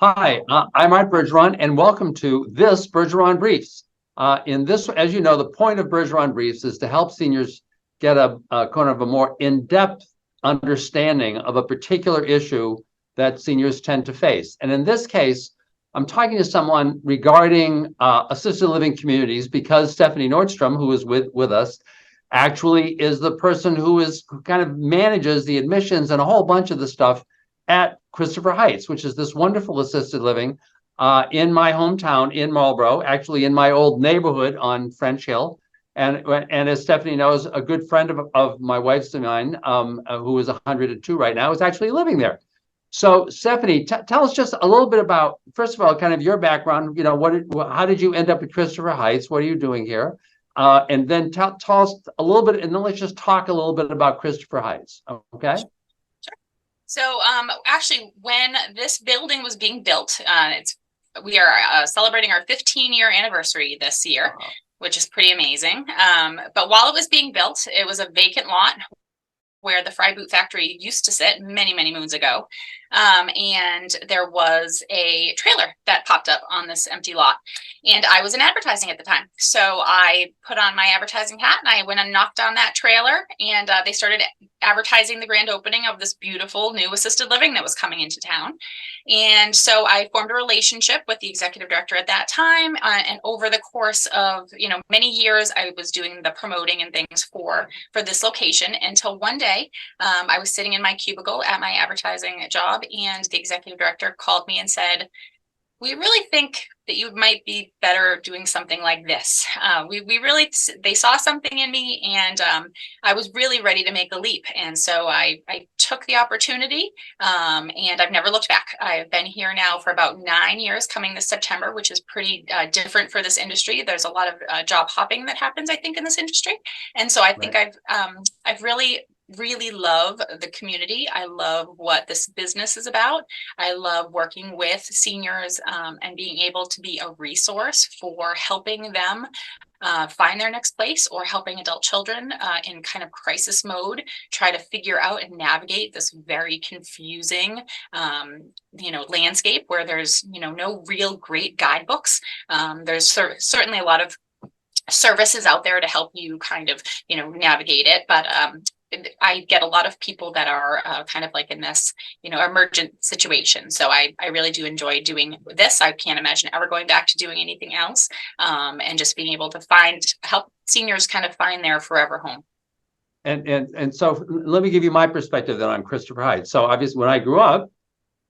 Hi, I'm Art Bergeron, and welcome to this Bergeron Briefs. In this, as you know, the point of Bergeron Briefs is to help seniors get a kind of a more in-depth understanding of a particular issue that seniors tend to face. And in this case, I'm talking to someone regarding assisted living communities because Stephanie Nordstrom, who is with us, actually is the person who kind of manages the admissions and a whole bunch of the stuff at Christopher Heights, which is this wonderful assisted living in my hometown in Marlborough, actually in my old neighborhood on French Hill. And as Stephanie knows, a good friend of my wife's and mine, who is 102 right now, is actually living there. So Stephanie, tell us just a little bit about, first of all, kind of your background. You know, how did you end up at Christopher Heights? What are you doing here? And then tell us a little bit, and then let's just talk a little bit about Christopher Heights. Okay. So actually, when this building was being built, we are celebrating our 15-year anniversary this year, which is pretty amazing. But while it was being built, it was a vacant lot where the fry boot factory used to sit many, many moons ago. And there was a trailer that popped up on this empty lot. And I was in advertising at the time. So I put on my advertising hat and I went and knocked on that trailer, and they started advertising the grand opening of this beautiful new assisted living that was coming into town. And so I formed a relationship with the executive director at that time. And over the course of, many years, I was doing the promoting and things for this location until one day I was sitting in my cubicle at my advertising job, and the executive director called me and said, "We really think that you might be better doing something like this." They saw something in me, and I was really ready to make a leap. And so I took the opportunity, and I've never looked back. I've been here now for about 9 years, coming this September, which is pretty different for this industry. There's a lot of job hopping that happens, I think, in this industry. And so I think I've really love the community. I love what this business is about. I love working with seniors and being able to be a resource for helping them find their next place, or helping adult children in kind of crisis mode try to figure out and navigate this very confusing landscape where there's no real great guidebooks. There's certainly a lot of services out there to help you kind of navigate it, but I get a lot of people that are kind of like in this, emergent situation. So I really do enjoy doing this. I can't imagine ever going back to doing anything else, and just being able to help seniors kind of find their forever home. And so let me give you my perspective then on Christopher Heights. So obviously, when I grew up,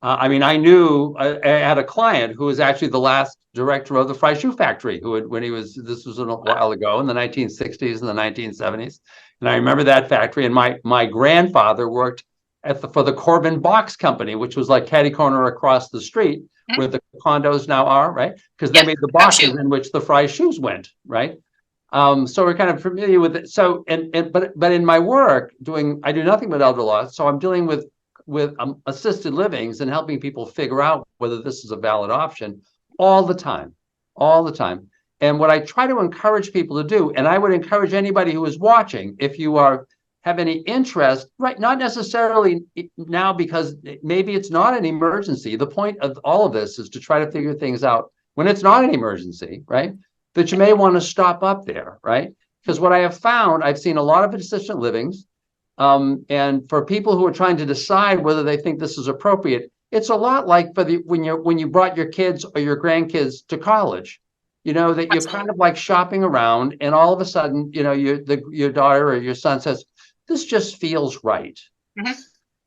I knew I had a client who was actually the last director of the Fry Shoe Factory, this was a while ago in the 1960s and the 1970s. And I remember that factory, and my grandfather worked for the Corbin Box Company, which was like catty corner across the street where the condos now are, right? Because they made the boxes in which the Fry shoes went, right? So we're kind of familiar with it. So, but in my work I do nothing but elder law. So I'm dealing with assisted livings and helping people figure out whether this is a valid option all the time. And what I try to encourage people to do, and I would encourage anybody who is watching, if you have any interest, right, not necessarily now because maybe it's not an emergency. The point of all of this is to try to figure things out when it's not an emergency, right? That you may want to stop up there, right? Because what I have found, I've seen a lot of assisted livings, and for people who are trying to decide whether they think this is appropriate, it's a lot like when you brought your kids or your grandkids to college. That you're kind of like shopping around, and all of a sudden, your daughter or your son says, "This just feels right." Mm-hmm.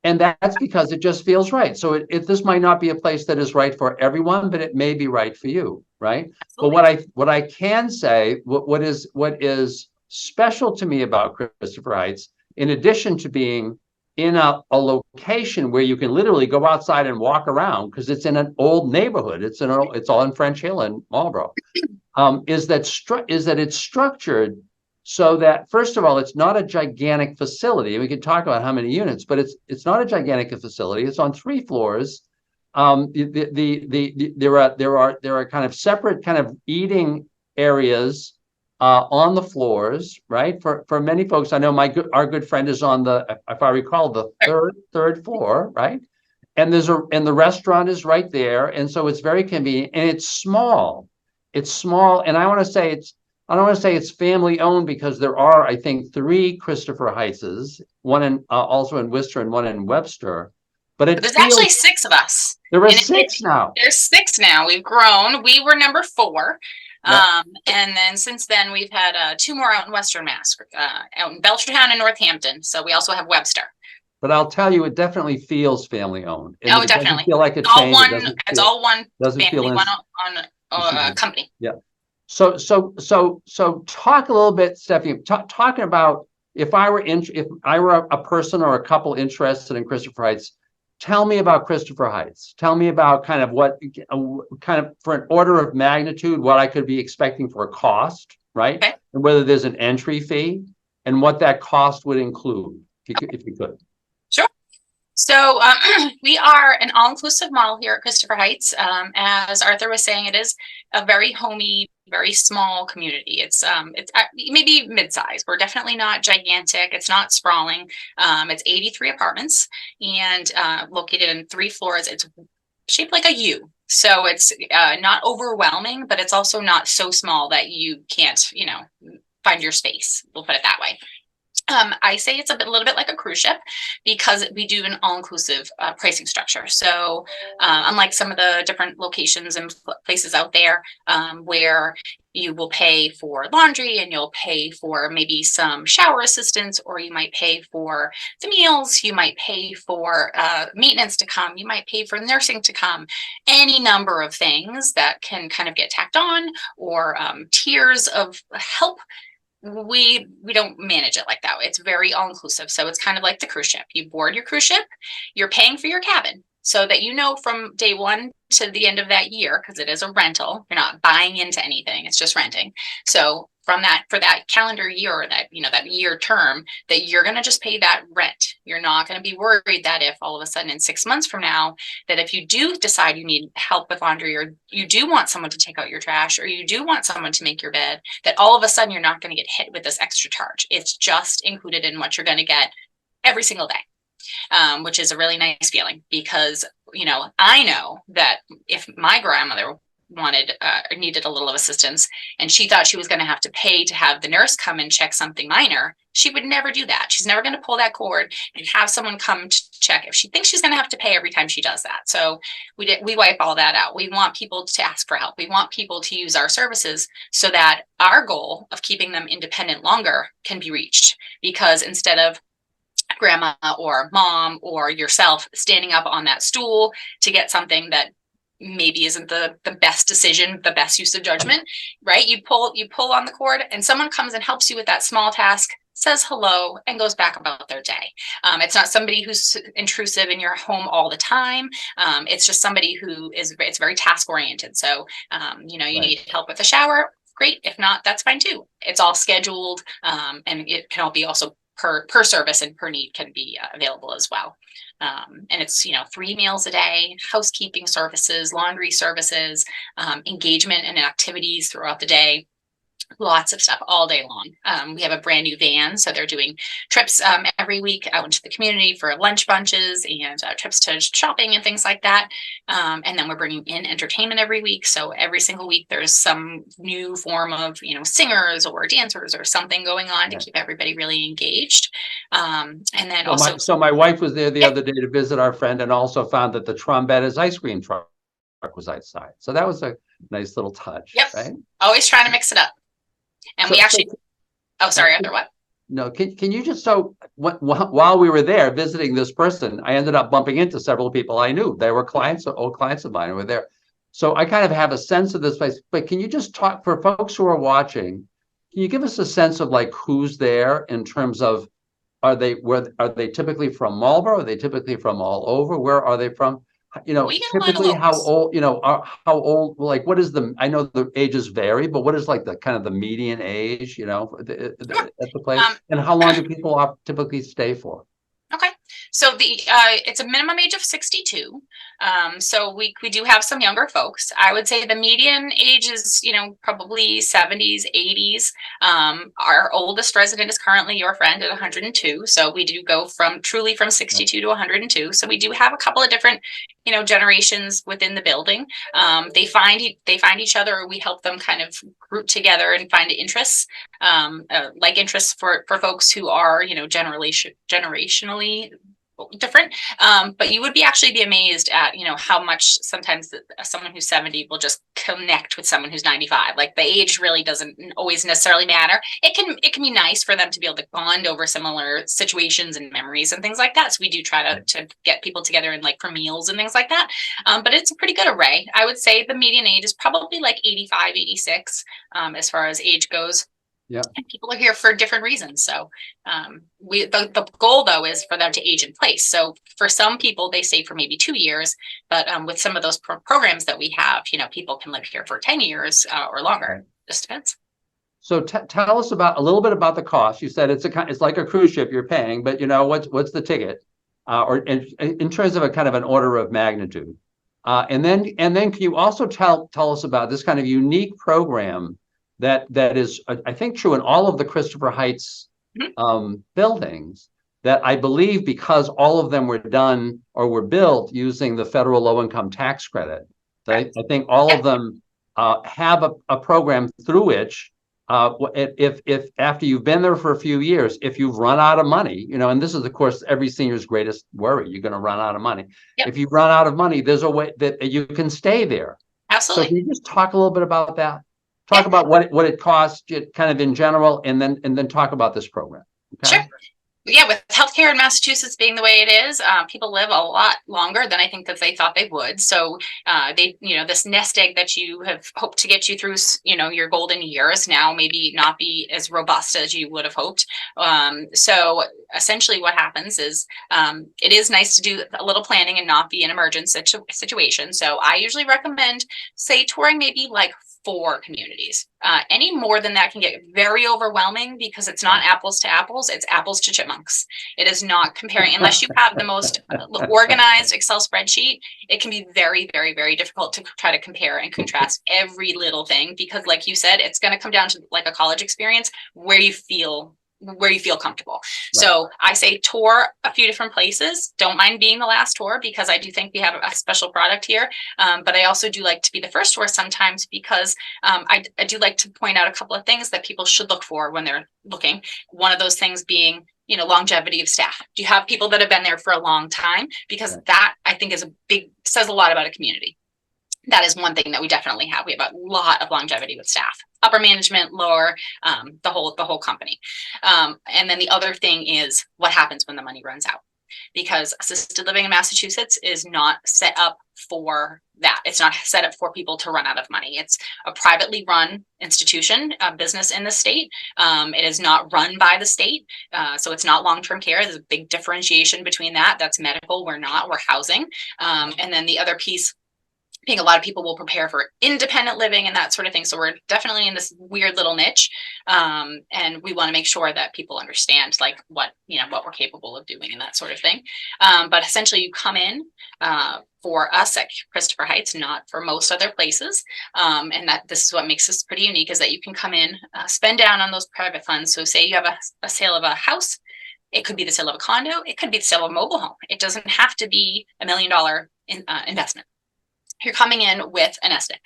And that's because it just feels right. So this might not be a place that is right for everyone, but it may be right for you, right? Absolutely. But what I can say, what is special to me about Christopher Heights, in addition to being in a location where you can literally go outside and walk around, because it's in an old neighborhood, it's all in French Hill and Marlborough, is that it's structured so that, first of all, it's not a gigantic facility. We can talk about how many units, but it's not a gigantic facility. It's on 3 floors. There are kind of separate kind of eating areas on the floors, right? For many folks, I know our good friend is on if I recall, the third floor, right? and the restaurant is right there, and so it's very convenient, and it's small. It's small, and I don't want to say it's family owned, because there are, I think, 3 Christopher Heights, one in also in Worcester and one in Webster. But it There's feels actually 6 of us. there are And 6 now. There's 6 now. We've grown. We were number 4. Yeah. And then since then we've had 2 more out in Western Mass, out in Belchertown and Northampton. So we also have Webster. But I'll tell you, it definitely feels family owned. Oh, It definitely. doesn't feel like a All chain. one. It It's all one doesn't family, feel one on company. Yeah. So talk a little bit, Stephanie, talking about if I were a person or a couple interested in Christopher Heights, tell me about Christopher Heights. Tell me about kind of what kind of, for an order of magnitude, what I could be expecting for a cost, right? Okay. And whether there's an entry fee and what that cost would include, if you could. Sure. So we are an all-inclusive mall here at Christopher Heights. As Arthur was saying, it is a very homey, very small community. It's maybe mid-size. We're definitely not gigantic. It's not sprawling. It's 83 apartments and located in 3 floors. It's shaped like a U. So it's not overwhelming, but it's also not so small that you can't, find your space. We'll put it that way. I say it's a little bit like a cruise ship, because we do an all-inclusive pricing structure. So unlike some of the different locations and places out there where you will pay for laundry and you'll pay for maybe some shower assistance, or you might pay for the meals, you might pay for maintenance to come, you might pay for nursing to come, any number of things that can kind of get tacked on, or tiers of help. We don't manage it like that. It's very all inclusive. So it's kind of like the cruise ship. You board your cruise ship, you're paying for your cabin, so that from day 1 to the end of that year, because it is a rental, you're not buying into anything, it's just renting. So for that calendar year, or that year term, that you're going to just pay that rent. You're not going to be worried that if all of a sudden in 6 months from now, that if you do decide you need help with laundry, or you do want someone to take out your trash, or you do want someone to make your bed, that all of a sudden you're not going to get hit with this extra charge. It's just included in what you're going to get every single day, which is a really nice feeling, because I know that if my grandmother needed a little of assistance, and she thought she was going to have to pay to have the nurse come and check something minor, she would never do that. She's never going to pull that cord and have someone come to check if she thinks she's going to have to pay every time she does that. So we wipe all that out. We want people to ask for help. We want people to use our services, so that our goal of keeping them independent longer can be reached, because instead of grandma or mom or yourself standing up on that stool to get something that maybe isn't the best decision, the best use of judgment, right? You pull on the cord, and someone comes and helps you with that small task, says hello, and goes back about their day. It's not somebody who's intrusive in your home all the time. It's just somebody who it's very task oriented. So, you need help with the shower, great. If not, that's fine too. It's all scheduled, and it can all be also per service and per need can be available as well. And it's 3 meals a day, housekeeping services, laundry services, engagement and activities throughout the day. Lots of stuff all day long. We have a brand new van, so they're doing trips every week out into the community for lunch bunches and trips to shopping and things like that. And then we're bringing in entertainment every week. So every single week there's some new form of singers or dancers or something going on to keep everybody really engaged. And then so my wife was there the other day to visit our friend, and also found that the Trombetta's ice cream truck was outside. So that was a nice little touch. Yep. Right. Always trying to mix it up. And we actually, sorry, Arthur, what? No, can you just, while we were there visiting this person, I ended up bumping into several people I knew. They were old clients of mine who were there. So I kind of have a sense of this place, but can you just talk, for folks who are watching, can you give us a sense of who's there, in terms of, are they typically from Marlborough? Are they typically from all over? Where are they from? Typically how old, how old, what is I know the ages vary, but what is the kind of the median age, at the place, and how long do people typically stay for? Okay. So it's a minimum age of 62. So we do have some younger folks. I would say the median age is, probably 70s, 80s. Our oldest resident is currently your friend at 102. So we do go from 62 to 102. So we do have a couple of different, generations within the building. They find each other, or we help them kind of group together and find interests, like interests for folks who are, generationally different. But you would actually be amazed at, how much sometimes someone who's 70 will just connect with someone who's 95. Like the age really doesn't always necessarily matter. It can be nice for them to be able to bond over similar situations and memories and things like that. So we do try to get people together and like for meals and things like that. But it's a pretty good array. I would say the median age is probably like 85, 86, as far as age goes. Yeah. And people are here for different reasons. So the goal though is for them to age in place. So for some people, they stay for maybe 2 years, but with some of those programs that we have, people can live here for 10 years or longer. Just depends. So tell us a little bit about the cost. You said it's like a cruise ship you're paying, but what's the ticket, or in terms of a kind of an order of magnitude, and then can you also tell us about this kind of unique program that is, I think, true in all of the Christopher Heights buildings, that I believe, because all of them were done or were built using the federal low-income tax credit, I think all of them have a program through which, if after you've been there for a few years, if you've run out of money, and this is, of course, every senior's greatest worry, you're going to run out of money. Yep. If you run out of money, there's a way that you can stay there. Absolutely. So can you just talk a little bit about that? Talk about what it costs, kind of in general, and then talk about this program. Okay? Sure. Yeah, with healthcare in Massachusetts being the way it is, people live a lot longer than I think that they thought they would. So this nest egg that you have hoped to get you through, your golden years now maybe not be as robust as you would have hoped. So essentially what happens is it is nice to do a little planning and not be an emergent situation. So I usually recommend, say, touring maybe like 4 communities. Any more than that can get very overwhelming because it's not apples to apples, it's apples to chipmunks. It is not comparing, unless you have the most organized Excel spreadsheet, it can be very, very, very difficult to try to compare and contrast every little thing, because like you said, it's going to come down to like a college experience where you feel comfortable. Right. So I say tour a few different places. Don't mind being the last tour, because I do think we have a special product here. But I also do like to be the first tour sometimes, because I do like to point out a couple of things that people should look for when they're looking. One of those things being, longevity of staff. Do you have people that have been there for a long time? Because that, I think, says a lot about a community. That is one thing that we definitely have. We have a lot of longevity with staff, upper management, lower, the whole company. And then the other thing is what happens when the money runs out, because assisted living in Massachusetts is not set up for that. It's not set up for people to run out of money. It's a privately run institution, a business in the state. It is not run by the state. So it's not long-term care. There's a big differentiation between that. That's medical. We're housing. And then the other piece, I think a lot of people will prepare for independent living and that sort of thing. So we're definitely in this weird little niche. And we want to make sure that people understand like what we're capable of doing and that sort of thing. But essentially you come in for us at Christopher Heights, not for most other places. And that this is what makes us pretty unique, is that you can come in, spend down on those private funds. So say you have a sale of a house. It could be the sale of a condo. It could be the sale of a mobile home. It doesn't have to be $1 million investment. You're coming in with a nest egg.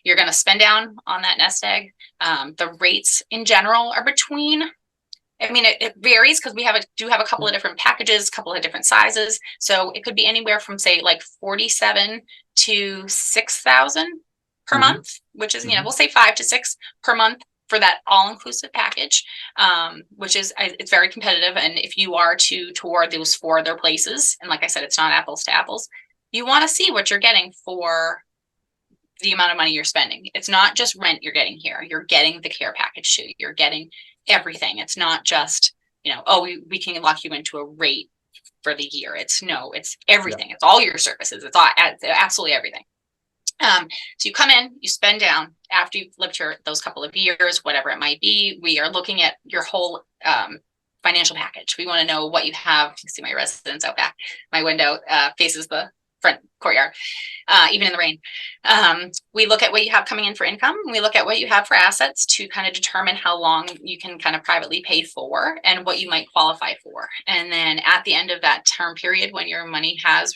You're going to spend down on that nest egg. The rates in general are between, it varies because we do have a couple of different packages, a couple of different sizes. So it could be anywhere from say like 47 to 6,000 per month, which is, we'll say 5 to 6 per month for that all-inclusive package, which is, it's very competitive. And if you are to tour those 4 other places, and like I said, it's not apples to apples, you want to see what you're getting for the amount of money you're spending. It's not just rent you're getting here. You're getting the care package too. You're getting everything. It's not just, we can lock you into a rate for the year. It's everything. Yeah. It's all your services. It's absolutely everything. So you come in, you spend down after you've lived here those couple of years, whatever it might be. We are looking at your whole financial package. We want to know what you have. You see my residence out back. My window faces the front courtyard, even in the rain. We look at what you have coming in for income. We look at what you have for assets to kind of determine how long you can kind of privately pay for and what you might qualify for. And then at the end of that term period, when your money has,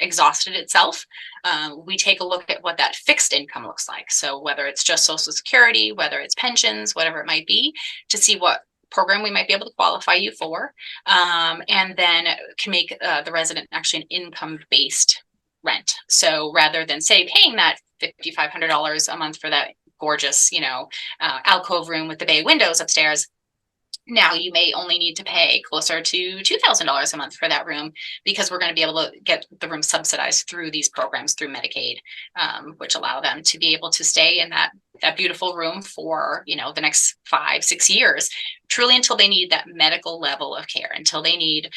exhausted itself, we take a look at what that fixed income looks like. So whether it's just Social Security, whether it's pensions, whatever it might be, to see what program we might be able to qualify you for, and then can make the resident actually an income-based rent. So rather than say paying that $5,500 a month for that gorgeous, alcove room with the bay windows upstairs, now you may only need to pay closer to $2,000 a month for that room, because we're going to be able to get the room subsidized through these programs through Medicaid, which allow them to be able to stay in that beautiful room for, the next 5-6 years, truly until they need that medical level of care, until they need,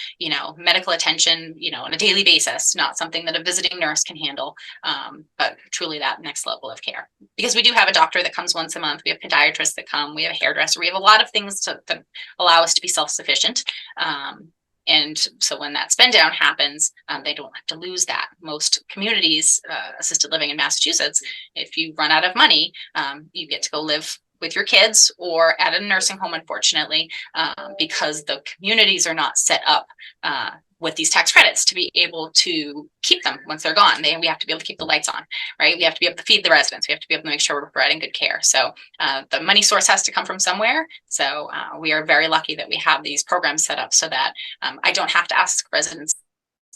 medical attention, on a daily basis, not something that a visiting nurse can handle, but truly that next level of care. Because we do have a doctor that comes once a month. We have podiatrists that come. We have a hairdresser. We have a lot of things to allow us to be self-sufficient. And so when that spend down happens, they don't have to lose that. Most communities, assisted living in Massachusetts, if you run out of money, you get to go live with your kids or at a nursing home, unfortunately, because the communities are not set up with these tax credits to be able to keep them once they're gone. We have to be able to keep the lights on, right? We have to be able to feed the residents. We have to be able to make sure we're providing good care. So the money source has to come from somewhere. So we are very lucky that we have these programs set up so that I don't have to ask residents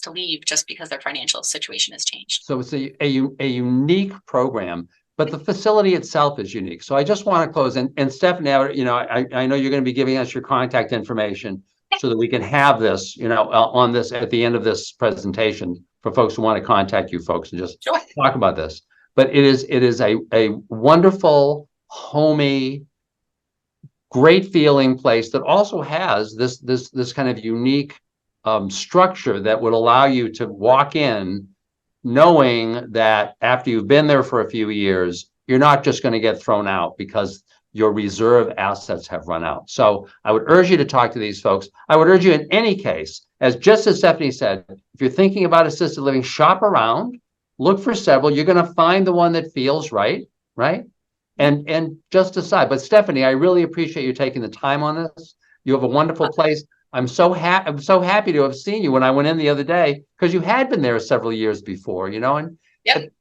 to leave just because their financial situation has changed. So it's a unique program, but the facility itself is unique. So I just want to close, and Stephanie, I know you're going to be giving us your contact information so that we can have this, on this at the end of this presentation for folks who want to contact you folks and just talk about this. But it is a wonderful, homey, great feeling place that also has this kind of unique structure that would allow you to walk in knowing that after you've been there for a few years, you're not just going to get thrown out because your reserve assets have run out. So I would urge you to talk to these folks. I would urge you in any case, just as Stephanie said, if you're thinking about assisted living, shop around, look for several. You're going to find the one that feels right? And just decide. But Stephanie, I really appreciate you taking the time on this. You have a wonderful place. I'm so happy to have seen you when I went in the other day, because you had been there several years before, and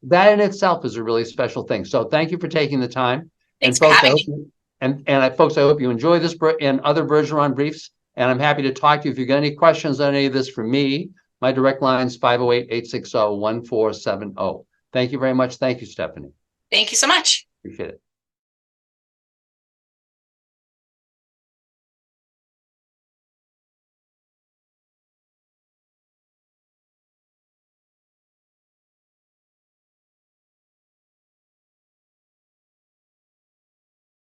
that in itself is a really special thing. So thank you for taking the time. Thanks for having me. Folks, I hope you enjoy this and other Bergeron briefs. And I'm happy to talk to you if you've got any questions on any of this from me. My direct line is 508-860-1470. Thank you very much. Thank you, Stephanie. Thank you so much. Appreciate it.